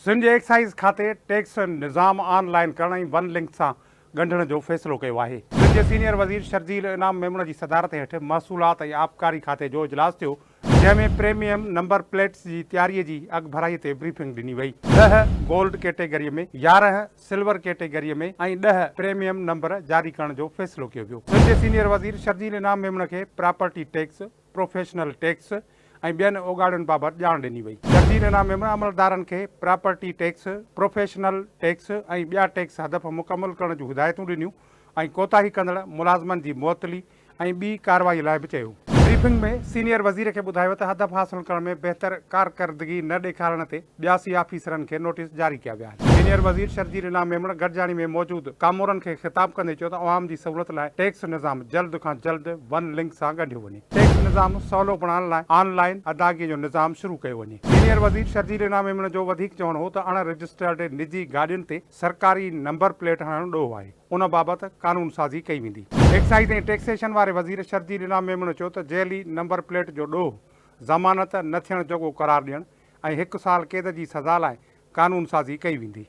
सिंध जे exercise खाते tax निज़ाम online करण ऐं वन लिंक सां ॻंढण जो फ़ैसिलो कयो आहे। सिंध जे सीनियर वज़ीर शर्जील इनाम मेमून जी सदारत हेठि महसूलात ऐं आबकारी खाते जो इजलास थियो, जंहिंमें प्रीमियम नंबर प्लेट्स जी तयारीअ जी अॻभराईअ ते ब्रीफिंग ॾिनी वई। 10 गोल्ड कैटेगरीअ में, 11 सिल्वर कैटेगरीअ में ऐं 10 प्रीमियम नंबर जारी करण जो फ़ैसिलो कयो वियो। सिंध जे सीनियर वज़ीर शर्जील इनाम मेमून खे प्रॉपर्टी टैक्स, प्रोफेशनल टैक्स ऐं ॿियनि ओगाड़ियुनि बाबति ॼाण ॾिनी वई। शर्जील इनाम मेमून अमलदारनि खे प्रॉपर्टी टैक्स, प्रोफेशनल टैक्स ऐं ॿिया टैक्स हदफ़ मुकमल करण जूं हिदायतूं ॾिनियूं ऐं कोताही कंदड़ मुलाज़मनि जी मुअतली ऐं ॿी कार्रवाई लाइ बि चयो। ब्रीफिंग में सीनियर वज़ीर खे ॿुधायो त हदफ़ हासिल करण में बहितर कारकर्दगी न ॾेखारण ते 82 ऑफिसरनि खे नोटिस जारी कया विया आहिनि। सीनियर वज़ीर शर्जील इनाम मेमून गॾिजाणी में मौजूदु कामोरनि खे ख़िताब कंदे चयो त अवाम जी सहूलियत लाइ टैक्स निज़ाम जल्द खां जल्द वन लिंक सां ॻंढियो वञे। टैक्स निज़ाम सवलो बणाइण लाइ ऑनलाइन अदायगी जो निज़ाम शुरू कयो वञे। सीनियर वज़ीर शर्जील इनाम मेमून जो वधीक चवणु हो त अण रजिस्टर्ड निजी गाॾियुनि ते सरकारी नंबर प्लेट हणणु ॾोह आहे, उन बाबति कानून साज़ी कई वेंदी। एक्साइज़ ऐं टैक्सेशन वारे वज़ीर शर्जील इनाम मेमून चयो त जेली नंबर प्लेट जो ॾोह ज़मानत न थियण जोॻो क़रार ॾियण ऐं 1 साल क़ैद जी सज़ा लाइ कानून साज़ी कई वेंदी।